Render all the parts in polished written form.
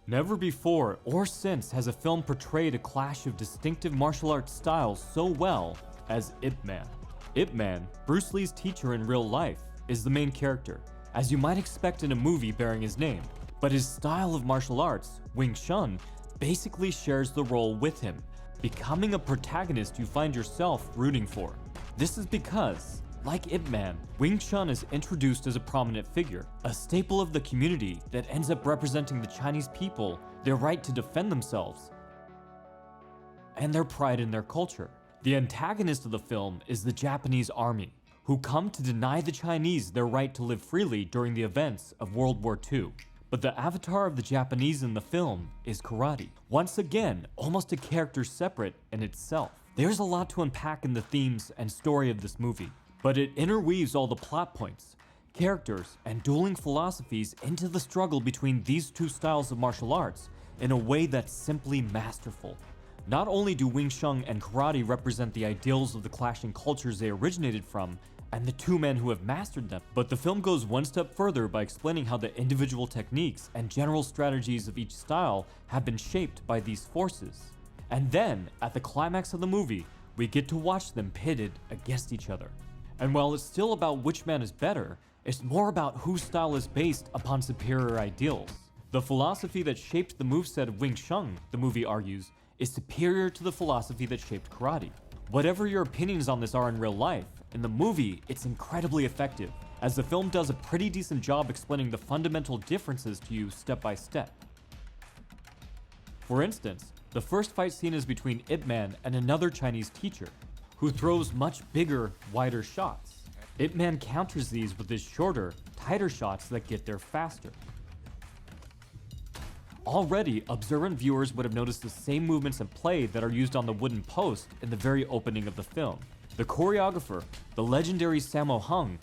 Never before or since has a film portrayed a clash of distinctive martial arts styles so well as Ip Man. Ip Man, Bruce Lee's teacher in real life, is the main character, as you might expect in a movie bearing his name, but his style of martial arts, Wing Shun, basically shares the role with him, becoming a protagonist you find yourself rooting for. This is because, like Ip Man, Wing Shun is introduced as a prominent figure, a staple of the community that ends up representing the Chinese people, their right to defend themselves, and their pride in their culture. The antagonist of the film is the Japanese army, who come to deny the Chinese their right to live freely during the events of World War II. But the avatar of the Japanese in the film is karate. Once again, almost a character separate in itself. There's a lot to unpack in the themes and story of this movie, but it interweaves all the plot points, characters, and dueling philosophies into the struggle between these two styles of martial arts in a way that's simply masterful. Not only do Wing Shun and karate represent the ideals of the clashing cultures they originated from, and the two men who have mastered them, but the film goes one step further by explaining how the individual techniques and general strategies of each style have been shaped by these forces. And then, at the climax of the movie, we get to watch them pitted against each other. And while it's still about which man is better, it's more about whose style is based upon superior ideals. The philosophy that shaped the moveset of Wing Shun, the movie argues, is superior to the philosophy that shaped karate. Whatever your opinions on this are in real life, in the movie it's incredibly effective, as the film does a pretty decent job explaining the fundamental differences to you step by step. For instance, the first fight scene is between Ip Man and another Chinese teacher, who throws much bigger, wider shots. Ip Man counters these with his shorter, tighter shots that get there faster. Already, observant viewers would have noticed the same movements and play that are used on the wooden post in the very opening of the film. The choreographer, the legendary Sammo Hung,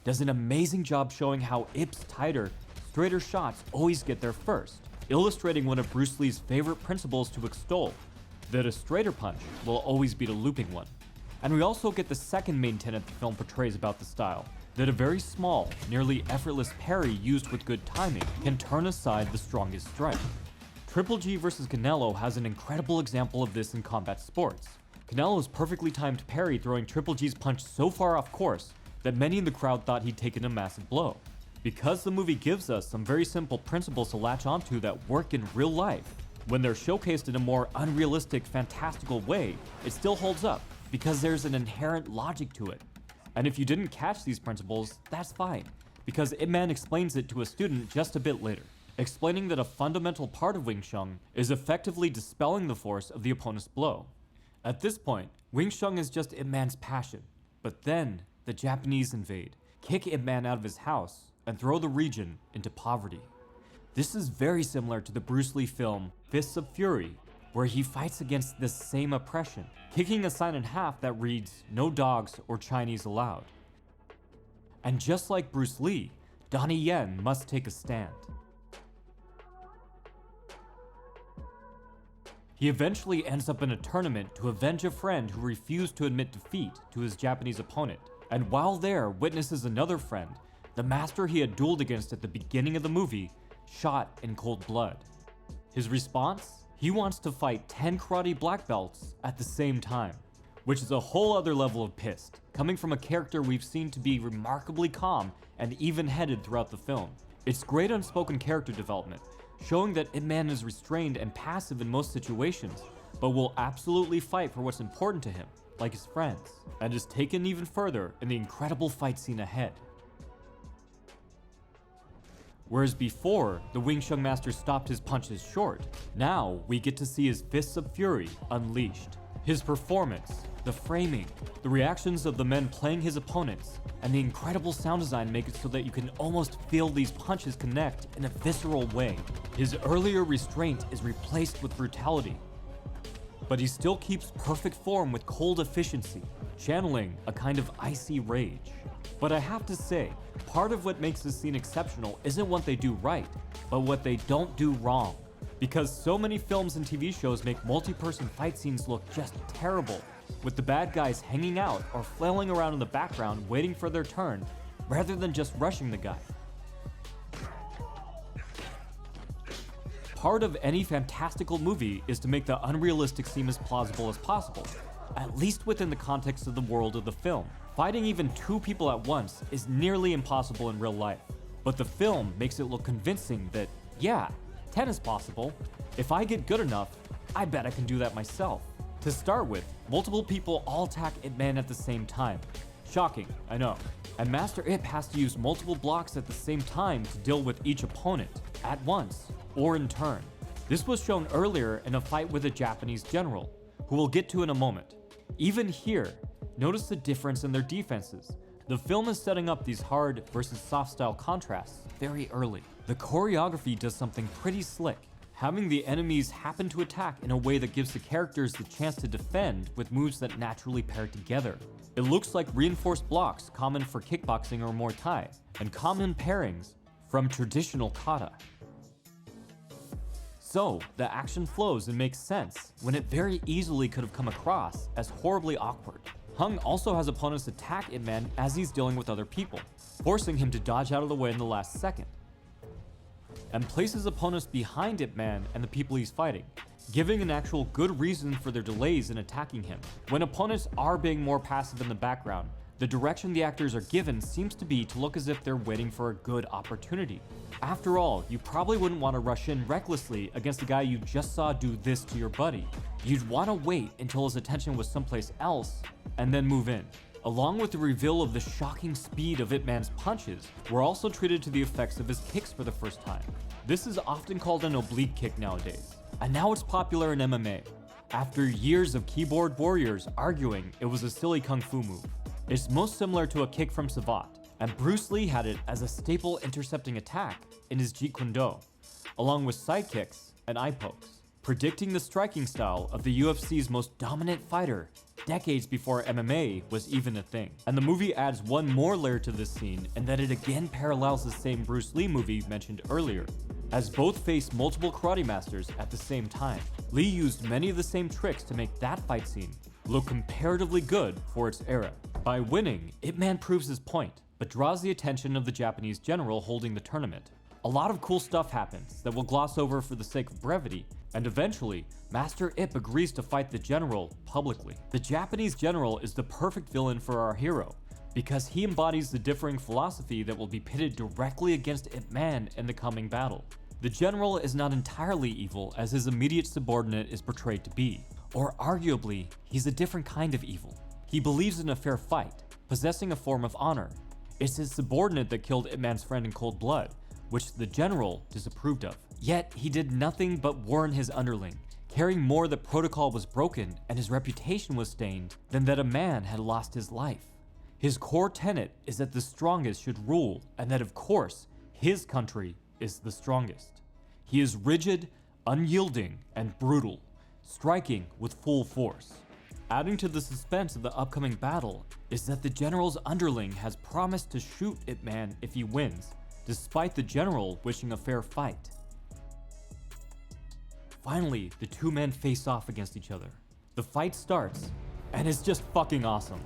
does an amazing job showing how Ip's tighter, straighter shots always get there first, illustrating one of Bruce Lee's favorite principles to extol, that a straighter punch will always beat a looping one. And we also get the second main tenet the film portrays about the style, that a very small, nearly effortless parry used with good timing can turn aside the strongest strike. Triple G vs Canelo has an incredible example of this in combat sports. Canelo's perfectly timed parry throwing Triple G's punch so far off course that many in the crowd thought he'd taken a massive blow. Because the movie gives us some very simple principles to latch onto that work in real life, when they're showcased in a more unrealistic, fantastical way, it still holds up, because there's an inherent logic to it. And if you didn't catch these principles, that's fine, because Ip Man explains it to a student just a bit later, explaining that a fundamental part of Wing Shun is effectively dispelling the force of the opponent's blow. At this point, Wing Shun is just Ip Man's passion, but then the Japanese invade, kick Ip Man out of his house, and throw the region into poverty. This is very similar to the Bruce Lee film Fists of Fury, where he fights against this same oppression, kicking a sign in half that reads, "No dogs or Chinese allowed." And just like Bruce Lee, Donnie Yen must take a stand. He eventually ends up in a tournament to avenge a friend who refused to admit defeat to his Japanese opponent, and while there witnesses another friend, the master he had dueled against at the beginning of the movie, shot in cold blood. His response? He wants to fight 10 karate black belts at the same time, which is a whole other level of pissed, coming from a character we've seen to be remarkably calm and even-headed throughout the film. It's great unspoken character development, showing that Ip Man is restrained and passive in most situations, but will absolutely fight for what's important to him, like his friends, and is taken even further in the incredible fight scene ahead. Whereas before, the Wing Shun master stopped his punches short, now we get to see his Fists of Fury unleashed. His performance, the framing, the reactions of the men playing his opponents, and the incredible sound design make it so that you can almost feel these punches connect in a visceral way. His earlier restraint is replaced with brutality, but he still keeps perfect form with cold efficiency, channeling a kind of icy rage. But I have to say, part of what makes this scene exceptional isn't what they do right, but what they don't do wrong. Because so many films and TV shows make multi-person fight scenes look just terrible, with the bad guys hanging out or flailing around in the background waiting for their turn, rather than just rushing the guy. part of any fantastical movie is to make the unrealistic seem as plausible as possible, at least within the context of the world of the film. Fighting even 2 people at once is nearly impossible in real life, but the film makes it look convincing that, yeah, 10 is possible. If I get good enough, I bet I can do that myself. To start with, multiple people all attack Ip Man at the same time. Shocking, I know. And Master Ip has to use multiple blocks at the same time to deal with each opponent, at once, or in turn. This was shown earlier in a fight with a Japanese general, who we'll get to in a moment. Even here, notice the difference in their defenses. The film is setting up these hard versus soft style contrasts very early. The choreography does something pretty slick, having the enemies happen to attack in a way that gives the characters the chance to defend with moves that naturally pair together. It looks like reinforced blocks common for kickboxing or Muay Thai, and common pairings from traditional kata. So, the action flows and makes sense when it very easily could have come across as horribly awkward. Hung also has opponents attack Ip Man as he's dealing with other people, forcing him to dodge out of the way in the last second, and places opponents behind Ip Man and the people he's fighting, giving an actual good reason for their delays in attacking him. When opponents are being more passive in the background, the direction the actors are given seems to be to look as if they're waiting for a good opportunity. After all, you probably wouldn't want to rush in recklessly against a guy you just saw do this to your buddy. You'd want to wait until his attention was someplace else and then move in. Along with the reveal of the shocking speed of Ip Man's punches, we're also treated to the effects of his kicks for the first time. This is often called an oblique kick nowadays, and now it's popular in MMA, after years of keyboard warriors arguing it was a silly kung fu move. It's most similar to a kick from Savate, and Bruce Lee had it as a staple intercepting attack in his Jeet Kune Do, along with side kicks and eye pokes, predicting the striking style of the UFC's most dominant fighter decades before MMA was even a thing. And the movie adds one more layer to this scene in that it again parallels the same Bruce Lee movie mentioned earlier, as both face multiple karate masters at the same time. Lee used many of the same tricks to make that fight scene look comparatively good for its era. By winning, Ip Man proves his point, but draws the attention of the Japanese general holding the tournament. A lot of cool stuff happens that we'll gloss over for the sake of brevity, and eventually, Master Ip agrees to fight the general publicly. The Japanese general is the perfect villain for our hero, because he embodies the differing philosophy that will be pitted directly against Ip Man in the coming battle. The general is not entirely evil as his immediate subordinate is portrayed to be, or arguably, he's a different kind of evil. He believes in a fair fight, possessing a form of honor. It's his subordinate that killed Ip Man's friend in cold blood, which the general disapproved of. Yet, he did nothing but warn his underling, caring more that protocol was broken and his reputation was stained than that a man had lost his life. His core tenet is that the strongest should rule, and that of course, his country is the strongest. He is rigid, unyielding, and brutal, striking with full force. Adding to the suspense of the upcoming battle is that the general's underling has promised to shoot Ip Man if he wins, despite the general wishing a fair fight. Finally, the two men face off against each other. The fight starts, and it's just fucking awesome.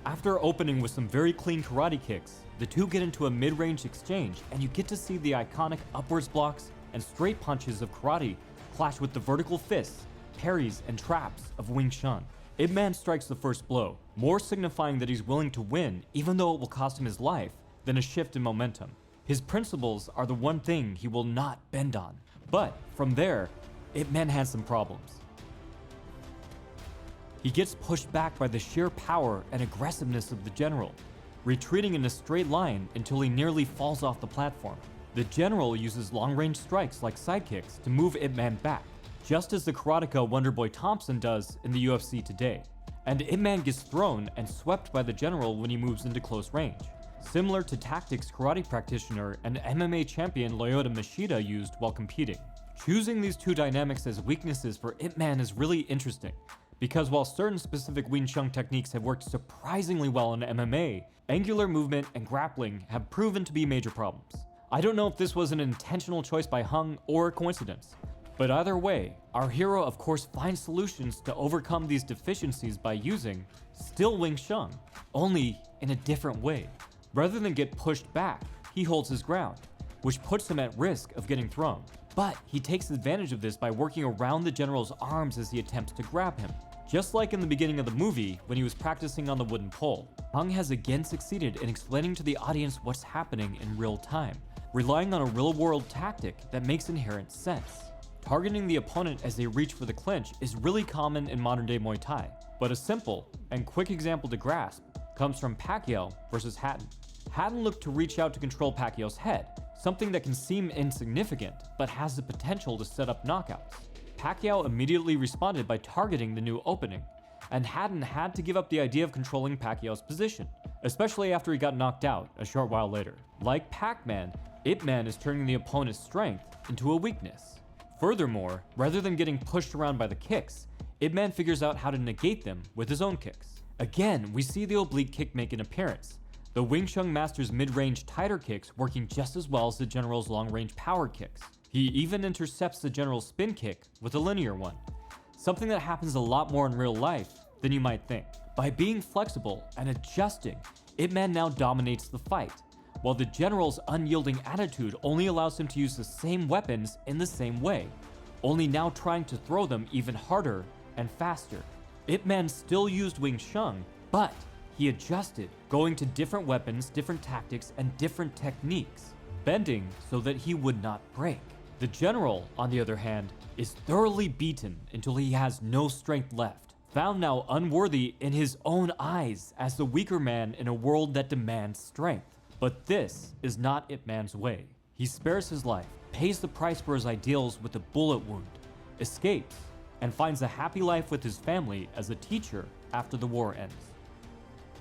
After opening with some very clean karate kicks, the two get into a mid-range exchange, and you get to see the iconic upwards blocks and straight punches of karate clash with the vertical fists, parries, and traps of Wing Shun. Ip Man strikes the first blow, more signifying that he's willing to win even though it will cost him his life than a shift in momentum. His principles are the one thing he will not bend on. But from there, Ip Man has some problems. He gets pushed back by the sheer power and aggressiveness of the general, retreating in a straight line until he nearly falls off the platform. The general uses long-range strikes like sidekicks to move Ip Man back, just as the karateka Wonderboy Thompson does in the UFC today. And Ip Man gets thrown and swept by the general when he moves into close range, similar to tactics karate practitioner and MMA champion Lyoto Machida used while competing. Choosing these two dynamics as weaknesses for Ip Man is really interesting, because while certain specific Wing Shun techniques have worked surprisingly well in MMA, angular movement and grappling have proven to be major problems. I don't know if this was an intentional choice by Hung or a coincidence, but either way, our hero of course finds solutions to overcome these deficiencies by using still Wing Shun, only in a different way, Rather than get pushed back, he holds his ground, which puts him at risk of getting thrown. But he takes advantage of this by working around the general's arms as he attempts to grab him. Just like in the beginning of the movie when he was practicing on the wooden pole, Hung has again succeeded in explaining to the audience what's happening in real time, relying on a real-world tactic that makes inherent sense. Targeting the opponent as they reach for the clinch is really common in modern-day Muay Thai, but a simple and quick example to grasp comes from Pacquiao versus Hatton. Hatton looked to reach out to control Pacquiao's head, something that can seem insignificant but has the potential to set up knockouts. Pacquiao immediately responded by targeting the new opening, and Hatton had to give up the idea of controlling Pacquiao's position, especially after he got knocked out a short while later. Like Pac-Man, Ip Man is turning the opponent's strength into a weakness. Furthermore, rather than getting pushed around by the kicks, Ip Man figures out how to negate them with his own kicks. Again, we see the oblique kick make an appearance, the Wing Shun master's mid-range tighter kicks working just as well as the general's long-range power kicks. He even intercepts the general's spin kick with a linear one, something that happens a lot more in real life than you might think. By being flexible and adjusting, Ip Man now dominates the fight, while the general's unyielding attitude only allows him to use the same weapons in the same way, only now trying to throw them even harder and faster. Ip Man still used Wing Shun, but he adjusted, going to different weapons, different tactics, and different techniques, bending so that he would not break. The general, on the other hand, is thoroughly beaten until he has no strength left, found now unworthy in his own eyes as the weaker man in a world that demands strength. But this is not Ip Man's way. He spares his life, pays the price for his ideals with a bullet wound, escapes, and finds a happy life with his family as a teacher after the war ends.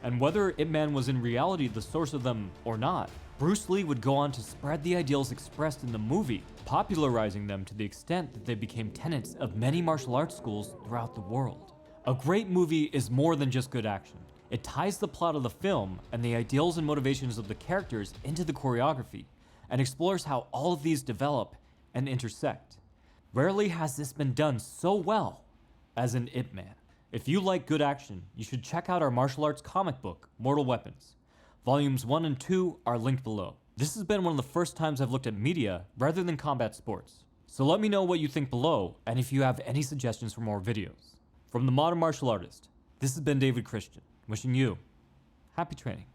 And whether Ip Man was in reality the source of them or not, Bruce Lee would go on to spread the ideals expressed in the movie, popularizing them to the extent that they became tenets of many martial arts schools throughout the world. A great movie is more than just good action. It ties the plot of the film and the ideals and motivations of the characters into the choreography, and explores how all of these develop and intersect. Rarely has this been done so well as in Ip Man. If you like good action, you should check out our martial arts comic book, Mortal Weapons. Volumes 1 and 2 are linked below. This has been one of the first times I've looked at media rather than combat sports. So let me know what you think below, and if you have any suggestions for more videos. From the Modern Martial Artist, this has been David Christian, wishing you happy training.